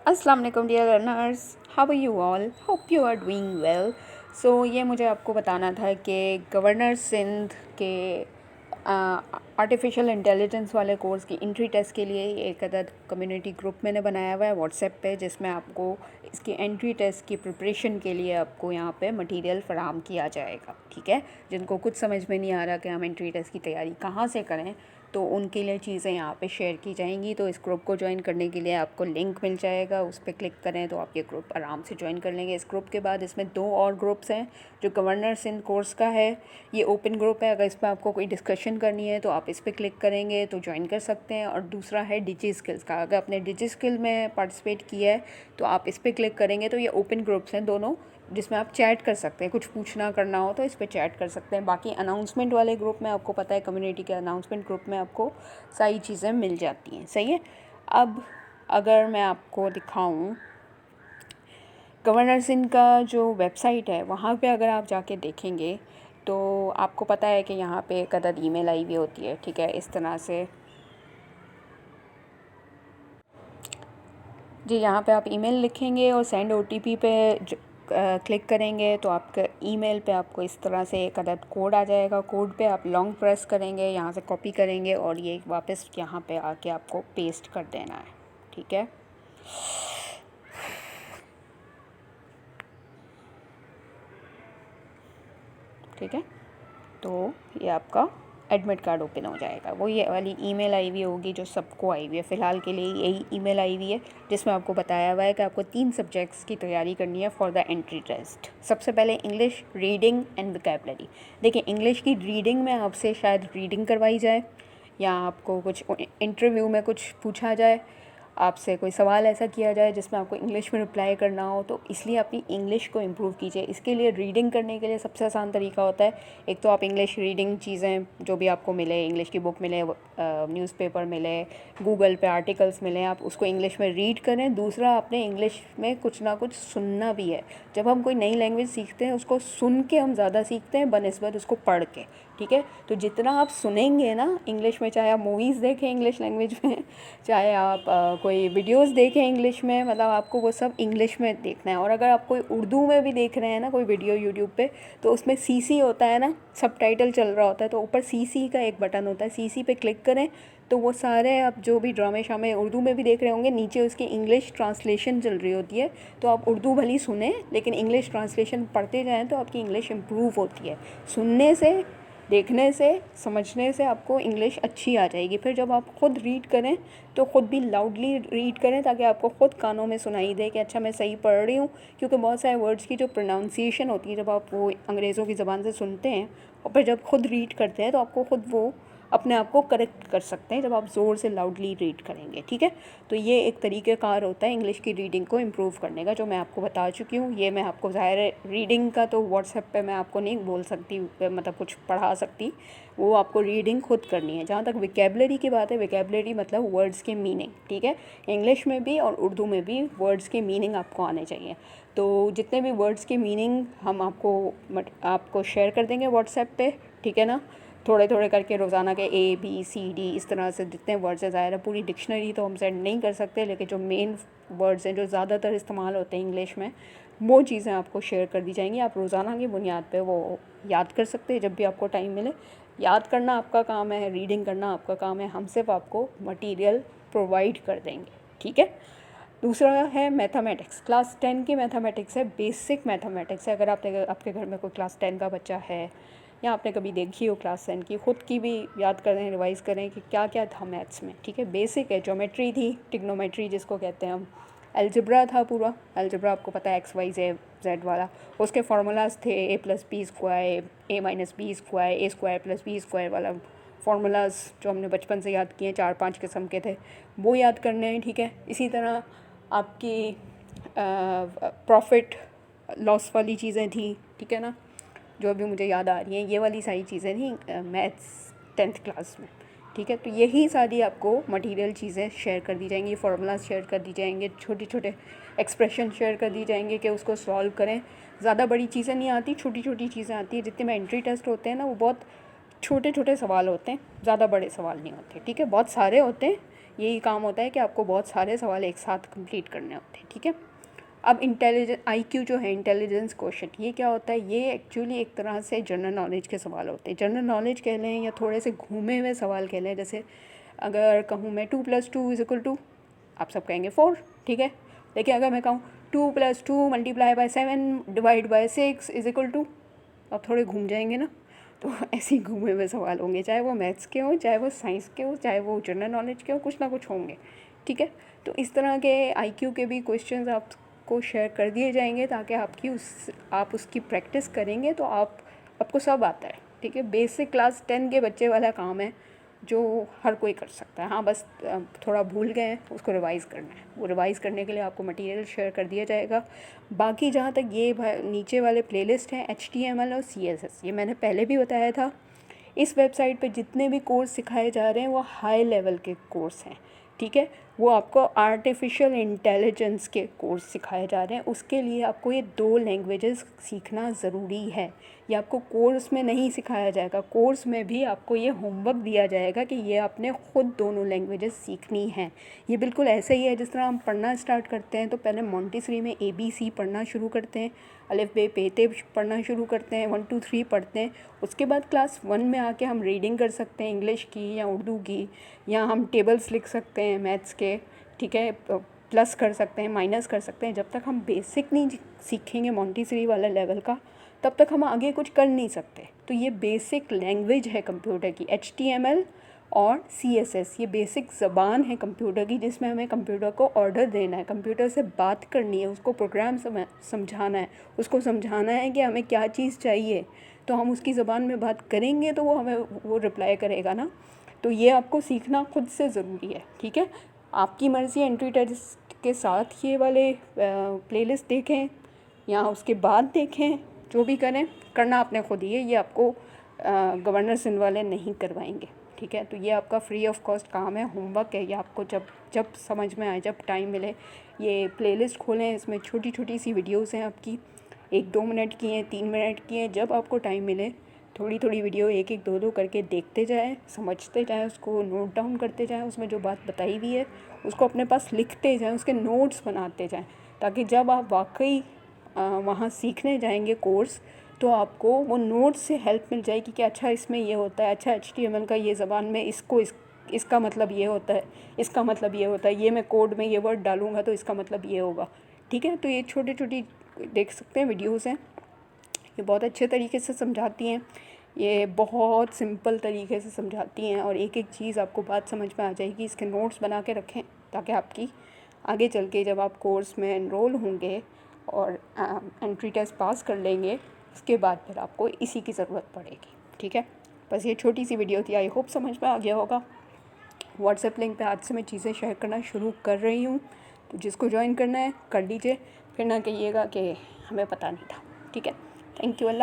अस्सलाम वालेकुम dear learners, how are you all? Hope you are doing well. So ये मुझे आपको बताना था कि गवर्नर सिंध के आर्टिफिशियल इंटेलिजेंस वाले कोर्स की एंट्री टेस्ट के लिए एक अदद कम्युनिटी ग्रुप मैंने बनाया हुआ है व्हाट्सएप पे, जिसमें आपको इसकी एंट्री टेस्ट की प्रिपरेशन के लिए आपको यहाँ पे मटेरियल फ़राहम किया जाएगा। ठीक है, जिनको कुछ समझ में नहीं आ रहा कि हम एंट्री टेस्ट की तैयारी कहाँ से करें, तो उनके लिए चीज़ें यहाँ पे शेयर की जाएंगी। तो इस ग्रुप को ज्वाइन करने के लिए आपको लिंक मिल जाएगा, उस पर क्लिक करें तो आप ये ग्रुप आराम से ज्वाइन कर लेंगे। इस ग्रुप के बाद इसमें 2 और ग्रुप्स हैं। जो गवर्नर सिंध कोर्स का है, ये ओपन ग्रुप है, अगर इस पर आपको कोई डिस्कशन करनी है तो आप इस पर क्लिक करेंगे तो ज्वाइन कर सकते हैं। और दूसरा है डिजी स्किल्स का, अगर आपने डिजी स्किल में पार्टिसिपेट किया है तो आप इस पर क्लिक करेंगे तो ये ओपन ग्रुप्स हैं दोनों, जिसमें आप चैट कर सकते हैं, कुछ पूछना करना हो तो इस पर चैट कर सकते हैं। बाकी अनाउंसमेंट वाले ग्रुप में आपको पता है, कम्युनिटी के अनाउंसमेंट ग्रुप में आपको सारी चीज़ें मिल जाती हैं। सही है। अब अगर मैं आपको दिखाऊं गवर्नर सिंह का जो वेबसाइट है, वहाँ पे अगर आप जाके देखेंगे तो आपको पता है कि यहाँ पे एक अदद ईमेल आई हुई होती है। ठीक है, इस तरह से जी, यहाँ पे आप ईमेल लिखेंगे और सेंड ओटीपी पे क्लिक करेंगे तो आपके ईमेल पे आपको इस तरह से एक अदद कोड आ जाएगा। कोड पे आप लॉन्ग प्रेस करेंगे, यहाँ से कॉपी करेंगे और ये वापस यहाँ पे आके आपको पेस्ट कर देना है। ठीक है, ठीक है, तो ये आपका एडमिट कार्ड ओपन हो जाएगा। वो ये वाली ईमेल आई हुई होगी जो सबको आई हुई है। फ़िलहाल के लिए यही ईमेल आई हुई है, जिसमें आपको बताया हुआ है कि आपको 3 सब्जेक्ट्स की तैयारी करनी है फॉर द एंट्री टेस्ट। सबसे पहले इंग्लिश रीडिंग एंड वोकैबुलरी। देखिए, इंग्लिश की रीडिंग में आपसे शायद रीडिंग करवाई जाए, या आपको कुछ इंटरव्यू में कुछ पूछा जाए, आपसे कोई सवाल ऐसा किया जाए जिसमें आपको इंग्लिश में रिप्लाई करना हो, तो इसलिए अपनी इंग्लिश को इम्प्रूव कीजिए। इसके लिए रीडिंग करने के लिए सबसे आसान तरीका होता है, एक तो आप इंग्लिश रीडिंग चीज़ें जो भी आपको मिले, इंग्लिश की बुक मिले, न्यूज़पेपर मिले, गूगल पे आर्टिकल्स मिले, आप उसको इंग्लिश में रीड करें। दूसरा, आपने इंग्लिश में कुछ ना कुछ सुनना भी है। जब हम कोई नई लैंग्वेज सीखते हैं, उसको सुन के हम ज़्यादा सीखते हैं बनिस्बत उसको पढ़ के। ठीक है, तो जितना आप सुनेंगे ना इंग्लिश में, चाहे आप मूवीज़ देखें इंग्लिश लैंग्वेज में, चाहे आप कोई वीडियोस देखें इंग्लिश में, मतलब आपको वो सब इंग्लिश में देखना है। और अगर आप कोई उर्दू में भी देख रहे हैं ना कोई वीडियो यूट्यूब पे, तो उसमें सीसी होता है ना, सबटाइटल चल रहा होता है, तो ऊपर सीसी का एक बटन होता है, सीसी पे क्लिक करें तो वो सारे आप जो भी ड्रामे शामे उर्दू में भी देख रहे होंगे, नीचे उसकी इंग्लिश ट्रांसलेशन चल रही होती है। तो आप उर्दू भली सुने लेकिन इंग्लिश ट्रांसलेशन पढ़ते जाएँ तो आपकी इंग्लिश इम्प्रूव होती है। सुनने से, देखने से, समझने से आपको इंग्लिश अच्छी आ जाएगी। फिर जब आप ख़ुद रीड करें तो ख़ुद भी लाउडली रीड करें, ताकि आपको ख़ुद कानों में सुनाई दे कि अच्छा मैं सही पढ़ रही हूँ। क्योंकि बहुत सारे वर्ड्स की जो प्रोनाउंसिएशन होती है, जब आप वो अंग्रेज़ों की ज़बान से सुनते हैं और फिर जब ख़ुद रीड करते हैं तो आपको ख़ुद वो अपने आप को करेक्ट कर सकते हैं जब आप ज़ोर से लाउडली रीड करेंगे। ठीक है, तो ये एक तरीक़ेकार होता है इंग्लिश की रीडिंग को इम्प्रूव करने का, जो मैं आपको बता चुकी हूँ। ये मैं आपको, ज़ाहिर है रीडिंग का तो व्हाट्सएप पे मैं आपको नहीं बोल सकती, मतलब कुछ पढ़ा सकती, वो आपको रीडिंग खुद करनी है। जहाँ तक वोकैबुलरी की बात है, वोकैबुलरी मतलब वर्ड्स के मीनिंग। ठीक है, इंग्लिश में भी और उर्दू में भी वर्ड्स के मीनिंग आपको आने चाहिए। तो जितने भी वर्ड्स के मीनिंग हम आपको शेयर कर देंगे व्हाट्सएप पे। ठीक है ना, थोड़े थोड़े करके रोज़ाना के ABCD इस तरह से जितने वर्ड्स हैं, ज़ाहिर है पूरी डिक्शनरी तो हम सेंड नहीं कर सकते, लेकिन जो मेन वर्ड्स हैं जो ज़्यादातर इस्तेमाल होते हैं इंग्लिश में, वो चीज़ें आपको शेयर कर दी जाएंगी। आप रोज़ाना की बुनियाद पे वो याद कर सकते हैं जब भी आपको टाइम मिले। याद करना आपका काम है, रीडिंग करना आपका काम है, हम सिर्फ आपको मटीरियल प्रोवाइड कर देंगे। ठीक है, दूसरा है मैथमेटिक्स। क्लास 10 की मैथमेटिक्स है, बेसिक मैथमेटिक्स है। अगर आपके घर में कोई क्लास 10 का बच्चा है, या आपने कभी देखी हो क्लास 10 की, ख़ुद की भी याद करें, रिवाइज़ करें कि क्या क्या था मैथ्स में। ठीक है, बेसिक है, ज्योमेट्री थी, ट्रिग्नोमेट्री जिसको कहते हैं हम, अलजेब्रा था पूरा। अलजेब्रा आपको पता है, XYZ वाला, उसके फार्मूलाज थे, A+B², A-B², A²+B² वाला फार्मूलाज जो हमने बचपन से याद किए हैं, 4-5 किस्म के थे, वो याद करने हैं। ठीक है, इसी तरह आपकी प्रॉफिट लॉस वाली चीज़ें थी। ठीक है ना, जो अभी मुझे याद आ रही हैं, ये वाली सारी चीज़ें थी मैथ्स 10th क्लास में। ठीक है, तो यही सारी आपको मटेरियल चीज़ें शेयर कर दी जाएंगी, फार्मूलाज शेयर कर दी जाएंगे, छोटे छोटे एक्सप्रेशन शेयर कर दी जाएंगे कि उसको सॉल्व करें। ज़्यादा बड़ी चीज़ें नहीं आती, छोटी छोटी चीज़ें आती हैं। जितने में एंट्री टेस्ट होते हैं ना, वो बहुत छोटे छोटे सवाल होते हैं, ज़्यादा बड़े सवाल नहीं होते। ठीक है, बहुत सारे होते हैं यही काम होता है कि आपको बहुत सारे सवाल एक साथ कंप्लीट करने होते हैं, ठीक है। अब IQ जो है, इंटेलिजेंस क्वेश्चन, ये क्या होता है? ये एक्चुअली एक तरह से जनरल नॉलेज के सवाल होते हैं। जनरल नॉलेज कह लें या थोड़े से घूमे हुए सवाल कह लें। जैसे अगर कहूँ मैं 2 + 2 = 2, आप सब कहेंगे 4, ठीक है। लेकिन अगर मैं कहूँ 2 + 2 × 7 / 6 = 2, आप थोड़े घूम जाएंगे ना। तो ऐसे ही घूमे हुए सवाल होंगे, चाहे वो मैथ्स के हों, चाहे वो साइंस के हों, चाहे वो जनरल नॉलेज के हों, कुछ ना कुछ होंगे, ठीक है। तो इस तरह के IQ के भी क्वेश्चंस आपको शेयर कर दिए जाएंगे, ताकि आप उसकी प्रैक्टिस करेंगे तो आपको सब आता है, ठीक है। बेसिक क्लास 10 के बच्चे वाला काम है जो हर कोई कर सकता है। हाँ, बस थोड़ा भूल गए हैं, उसको रिवाइज़ करना है। वो रिवाइज़ करने के लिए आपको मटेरियल शेयर कर दिया जाएगा। बाकी जहाँ तक ये नीचे वाले प्लेलिस्ट हैं HTML और CSS, ये मैंने पहले भी बताया था। इस वेबसाइट पे जितने भी कोर्स सिखाए जा रहे हैं वो हाई लेवल के कोर्स हैं, ठीक है। वो आपको आर्टिफिशियल इंटेलिजेंस के कोर्स सिखाए जा रहे हैं। उसके लिए आपको ये 2 लैंग्वेजेस सीखना ज़रूरी है। ये आपको कोर्स में नहीं सिखाया जाएगा, कोर्स में भी आपको ये होमवर्क दिया जाएगा कि ये आपने ख़ुद दोनों लैंग्वेजेस सीखनी हैं। ये बिल्कुल ऐसे ही है जिस तरह हम पढ़ना स्टार्ट करते हैं तो पहले मोंटेसरी में ABC पढ़ना शुरू करते हैं, अलिफ बे पे ते पढ़ना शुरू करते हैं, 1 2 3 पढ़ते हैं। उसके बाद क्लास 1 में आके हम रीडिंग कर सकते हैं इंग्लिश की या उर्दू की, या हम टेबल्स लिख सकते हैं मैथ्स के, ठीक है, प्लस कर सकते हैं, माइनस कर सकते हैं। जब तक हम बेसिक नहीं सीखेंगे मोंटेसरी वाला लेवल का, तब तक हम आगे कुछ कर नहीं सकते। तो ये बेसिक लैंग्वेज है कंप्यूटर की, HTML और CSS, ये बेसिक ज़बान है कंप्यूटर की, जिसमें हमें कंप्यूटर को ऑर्डर देना है, कंप्यूटर से बात करनी है, उसको प्रोग्राम समझाना है, उसको समझाना है कि हमें क्या चीज़ चाहिए। तो हम उसकी ज़बान में बात करेंगे तो वो रिप्लाई करेगा ना। तो ये आपको सीखना खुद से ज़रूरी है, ठीक है। आपकी मर्ज़ी, एंट्री टेस्ट के साथ ये वाले प्लेलिस्ट देखें या उसके बाद देखें, जो भी करें, करना आपने खुद ही है। ये आपको गवर्नर सिंध वाले नहीं करवाएंगे, ठीक है। तो ये आपका फ्री ऑफ कॉस्ट काम है, होमवर्क है। ये आपको जब समझ में आए, जब टाइम मिले, ये प्लेलिस्ट खोलें। इसमें छोटी छोटी सी वीडियोस हैं आपकी, 1 2 मिनट की हैं, 3 मिनट की हैं। जब आपको टाइम मिले थोड़ी थोड़ी वीडियो 1 1 2 2 करके देखते जाएं, समझते जाएं, उसको नोट डाउन करते जाएं, उसमें जो बात बताई हुई है उसको अपने पास लिखते जाएं, उसके नोट्स बनाते जाएं, ताकि जब आप वाकई वहाँ सीखने जाएंगे कोर्स, तो आपको वो नोट्स से हेल्प मिल जाएगी कि अच्छा इसमें ये होता है, अच्छा HTML का ये ज़बान में इसका मतलब ये होता है, इसका मतलब ये होता है, ये मैं कोड में ये वर्ड डालूँगा तो इसका मतलब ये होगा, ठीक है। तो ये छोटी छोटी देख सकते हैं वीडियोज़ हैं, ये बहुत अच्छे तरीके से समझाती हैं, ये बहुत सिंपल तरीके से समझाती हैं और एक एक चीज़ आपको बात समझ में आ जाएगी। इसके नोट्स बना के रखें ताकि आपकी आगे चल के जब आप कोर्स में एनरोल होंगे और एंट्री टेस्ट पास कर लेंगे, उसके बाद फिर आपको इसी की ज़रूरत पड़ेगी, ठीक है। बस ये छोटी सी वीडियो थी, आई होप समझ में आ गया होगा। व्हाट्सएप लिंक पे आज से मैं चीज़ें शेयर करना शुरू कर रही हूँ, तो जिसको ज्वाइन करना है कर लीजिए, फिर ना कहिएगा कि हमें पता नहीं था, ठीक है। Thank you. अल्लाह।